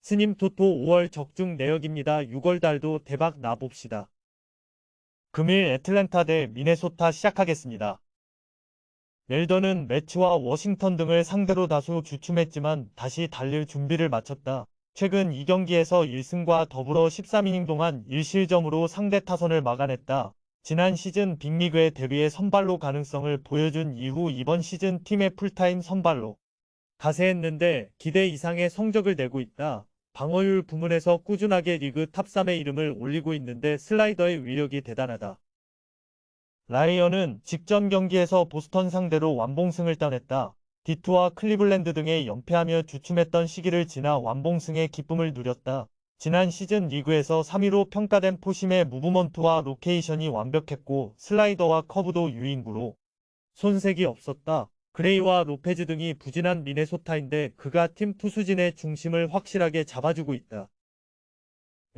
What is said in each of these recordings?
스님 토토 5월 적중 내역입니다. 6월 달도 대박 나봅시다. 금일 애틀랜타 대 미네소타 시작하겠습니다. 멜던은 매치와 워싱턴 등을 상대로 다소 주춤했지만 다시 달릴 준비를 마쳤다. 최근 2경기에서 1승과 더불어 13이닝 동안 1실점으로 상대 타선을 막아냈다. 지난 시즌 빅리그에 데뷔해 선발로 가능성을 보여준 이후 이번 시즌 팀의 풀타임 선발로 가세했는데 기대 이상의 성적을 내고 있다. 방어율 부문에서 꾸준하게 리그 탑3의 이름을 올리고 있는데 슬라이더의 위력이 대단하다. 라이언은 직전 경기에서 보스턴 상대로 완봉승을 따냈다. 디투와 클리블랜드 등에 연패하며 주춤했던 시기를 지나 완봉승의 기쁨을 누렸다. 지난 시즌 리그에서 3위로 평가된 포심의 무브먼트와 로케이션이 완벽했고 슬라이더와 커브도 유인구로 손색이 없었다. 그레이와 로페즈 등이 부진한 미네소타인데 그가 팀 투수진의 중심을 확실하게 잡아주고 있다.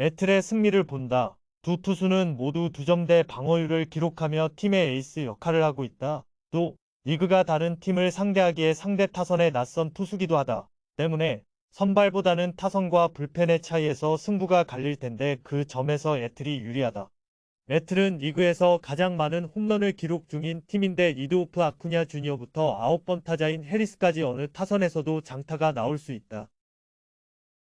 애틀의 승리를 본다. 두 투수는 모두 2점대 방어율을 기록하며 팀의 에이스 역할을 하고 있다. 또 리그가 다른 팀을 상대하기에 상대 타선에 낯선 투수기도 하다. 때문에 선발보다는 타선과 불펜의 차이에서 승부가 갈릴 텐데 그 점에서 애틀이 유리하다. 애틀은 리그에서 가장 많은 홈런을 기록 중인 팀인데 리드오프 아쿠냐 주니어부터 9번 타자인 해리스까지 어느 타선에서도 장타가 나올 수 있다.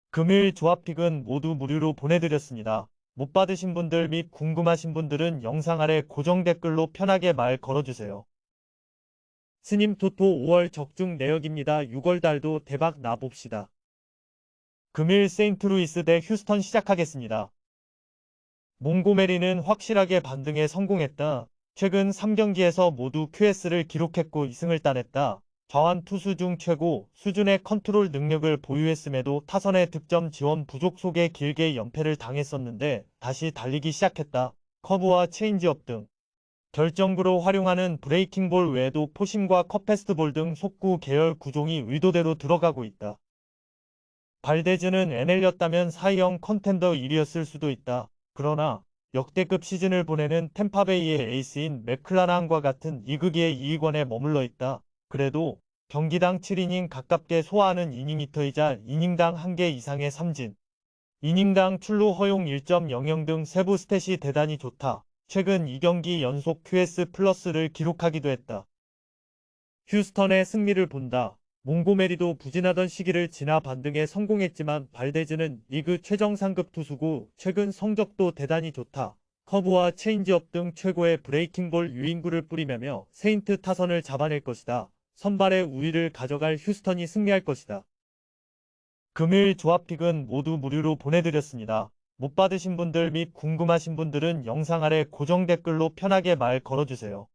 금일 조합픽은 모두 무료로 보내드렸습니다. 못 받으신 분들 및 궁금하신 분들은 영상 아래 고정 댓글로 편하게 말 걸어주세요. 스님 토토 5월 적중 내역입니다. 6월 달도 대박 나봅시다. 금일 세인트루이스 대 휴스턴 시작하겠습니다. 몽고메리는 확실하게 반등에 성공했다. 최근 3경기에서 모두 QS를 기록했고 2승을 따냈다. 좌완 투수 중 최고 수준의 컨트롤 능력을 보유했음에도 타선의 득점 지원 부족 속에 길게 연패를 당했었는데 다시 달리기 시작했다. 커브와 체인지업 등 결정구로 활용하는 브레이킹볼 외에도 포심과 컵페스트볼 등 속구 계열 구종이 의도대로 들어가고 있다. 발데즈는 NL이었다면 사이영 컨텐더 1위였을 수도 있다. 그러나 역대급 시즌을 보내는 템파베이의 에이스인 맥클라난과 같은 리그기의 2위권에 머물러 있다. 그래도 경기당 7이닝 가깝게 소화하는 이닝히터이자 이닝당 1개 이상의 삼진, 이닝당 출루 허용 1.00 등 세부 스탯이 대단히 좋다. 최근 2경기 연속 QS 플러스를 기록하기도 했다. 휴스턴의 승리를 본다. 몽고메리도 부진하던 시기를 지나 반등에 성공했지만 발데즈는 리그 최정 상급 투수고 최근 성적도 대단히 좋다. 커브와 체인지업 등 최고의 브레이킹볼 유인구를 뿌리며 세인트 타선을 잡아낼 것이다. 선발의 우위를 가져갈 휴스턴이 승리할 것이다. 금일 조합픽은 모두 무료로 보내드렸습니다. 못 받으신 분들 및 궁금하신 분들은 영상 아래 고정 댓글로 편하게 말 걸어주세요.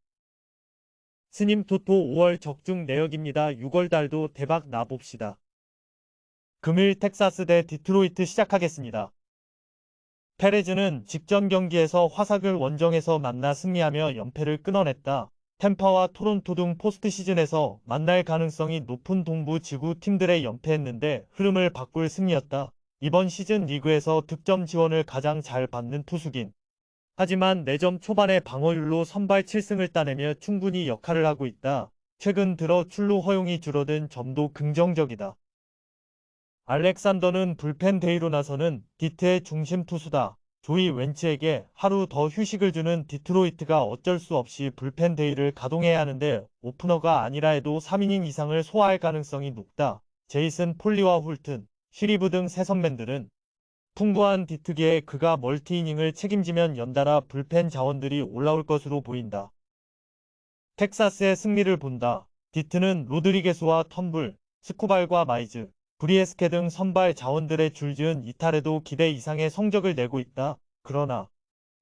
스님 토토 5월 적중 내역입니다. 6월 달도 대박 나봅시다. 금일 텍사스 대 디트로이트 시작하겠습니다. 페레즈는 직전 경기에서 화삭을 원정에서 만나 승리하며 연패를 끊어냈다. 템파와 토론토 등 포스트 시즌에서 만날 가능성이 높은 동부 지구 팀들에 연패했는데 흐름을 바꿀 승리였다. 이번 시즌 리그에서 득점 지원을 가장 잘 받는 투수긴 하지만 4점 초반의 방어율로 선발 7승을 따내며 충분히 역할을 하고 있다. 최근 들어 출루 허용이 줄어든 점도 긍정적이다. 알렉산더는 불펜 데이로 나서는 디트의 중심 투수다. 조이 웬츠에게 하루 더 휴식을 주는 디트로이트가 어쩔 수 없이 불펜 데이를 가동해야 하는데 오프너가 아니라 해도 3이닝 이상을 소화할 가능성이 높다. 제이슨 폴리와 훌튼, 쉬리브 등 새 선맨들은 풍부한 디트기에 그가 멀티이닝을 책임지면 연달아 불펜 자원들이 올라올 것으로 보인다. 텍사스의 승리를 본다. 디트는 로드리게스와 텀블, 스코발과 마이즈, 브리에스케 등 선발 자원들의 줄지은 이탈에도 기대 이상의 성적을 내고 있다. 그러나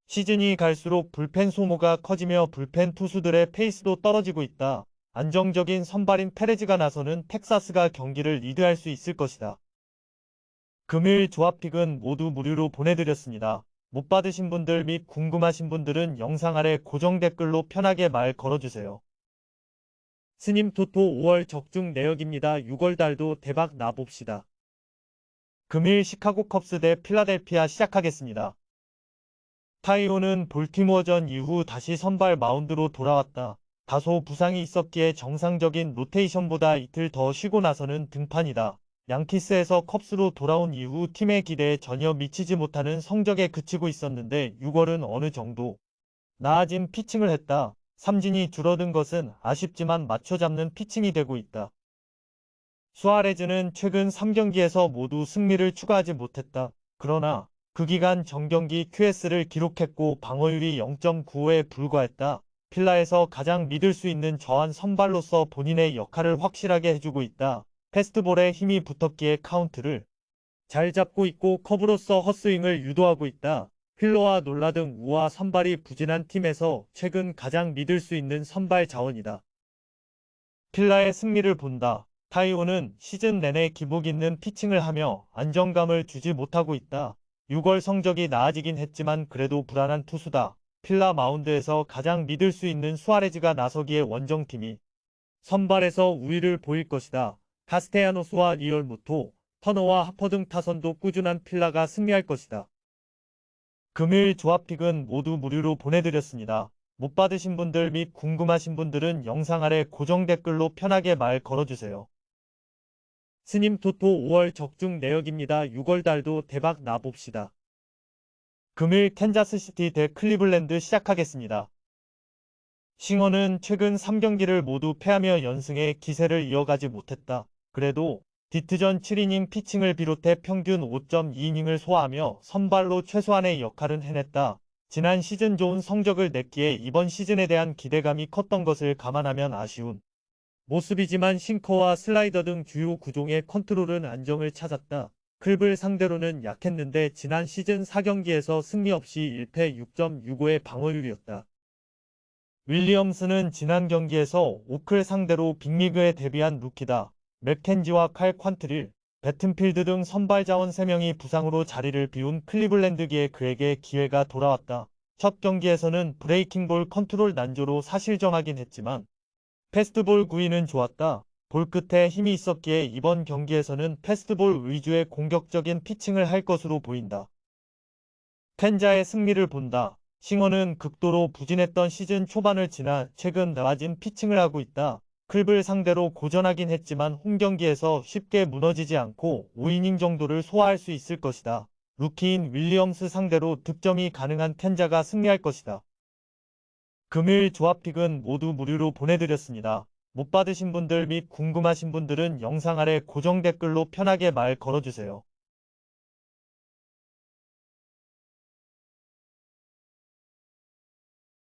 시즌이 갈수록 불펜 소모가 커지며 불펜 투수들의 페이스도 떨어지고 있다. 안정적인 선발인 페레즈가 나서는 텍사스가 경기를 리드할 수 있을 것이다. 금일 조합픽은 모두 무료로 보내드렸습니다. 못 받으신 분들 및 궁금하신 분들은 영상 아래 고정 댓글로 편하게 말 걸어주세요. 스님 토토 5월 적중 내역입니다. 6월 달도 대박 나봅시다. 금일 시카고 컵스 대 필라델피아 시작하겠습니다. 타이로는 볼티모어전 이후 다시 선발 마운드로 돌아왔다. 다소 부상이 있었기에 정상적인 로테이션보다 이틀 더 쉬고 나서는 등판이다. 양키스에서 컵스로 돌아온 이후 팀의 기대에 전혀 미치지 못하는 성적에 그치고 있었는데 6월은 어느 정도 나아진 피칭을 했다. 삼진이 줄어든 것은 아쉽지만 맞춰잡는 피칭이 되고 있다. 수아레즈는 최근 3경기에서 모두 승리를 추가하지 못했다. 그러나 그 기간 정경기 QS를 기록했고 방어율이 0.95에 불과했다. 필라에서 가장 믿을 수 있는 저한 선발로서 본인의 역할을 확실하게 해주고 있다. 패스트볼에 힘이 붙었기에 카운트를 잘 잡고 있고 커브로서 헛스윙을 유도하고 있다. 휠러와 놀라 등 우아 선발이 부진한 팀에서 최근 가장 믿을 수 있는 선발 자원이다. 필라의 승리를 본다. 타이오는 시즌 내내 기복 있는 피칭을 하며 안정감을 주지 못하고 있다. 6월 성적이 나아지긴 했지만 그래도 불안한 투수다. 필라 마운드에서 가장 믿을 수 있는 수아레즈가 나서기에 원정팀이 선발에서 우위를 보일 것이다. 카스테야노스와 리얼무토, 터너와 하퍼 등 타선도 꾸준한 필라가 승리할 것이다. 금일 조합픽은 모두 무료로 보내드렸습니다. 못 받으신 분들 및 궁금하신 분들은 영상 아래 고정 댓글로 편하게 말 걸어주세요. 스님 토토 5월 적중 내역입니다. 6월 달도 대박 나봅시다. 금일 캔자스시티 대 클리블랜드 시작하겠습니다. 싱어는 최근 3경기를 모두 패하며 연승의 기세를 이어가지 못했다. 그래도 디트전 7이닝 피칭을 비롯해 평균 5.2이닝을 소화하며 선발로 최소한의 역할은 해냈다. 지난 시즌 좋은 성적을 냈기에 이번 시즌에 대한 기대감이 컸던 것을 감안하면 아쉬운 모습이지만 싱커와 슬라이더 등 주요 구종의 컨트롤은 안정을 찾았다. 클블 상대로는 약했는데 지난 시즌 4경기에서 승리 없이 1패 6.65의 방어율이었다. 윌리엄스는 지난 경기에서 오클 상대로 빅리그에 데뷔한 루키다. 맥켄지와 칼 퀀트릴, 배튼필드 등 선발 자원 3명이 부상으로 자리를 비운 클리블랜드기에 그에게 기회가 돌아왔다. 첫 경기에서는 브레이킹볼 컨트롤 난조로 사실정하긴 했지만 패스트볼 구위는 좋았다. 볼 끝에 힘이 있었기에 이번 경기에서는 패스트볼 위주의 공격적인 피칭을 할 것으로 보인다. 펜자의 승리를 본다. 싱어는 극도로 부진했던 시즌 초반을 지나 최근 나아진 피칭을 하고 있다. 클블 상대로 고전하긴 했지만 홈경기에서 쉽게 무너지지 않고 5이닝 정도를 소화할 수 있을 것이다. 루키인 윌리엄스 상대로 득점이 가능한 켄자가 승리할 것이다. 금일 조합픽은 모두 무료로 보내드렸습니다. 못 받으신 분들 및 궁금하신 분들은 영상 아래 고정 댓글로 편하게 말 걸어주세요.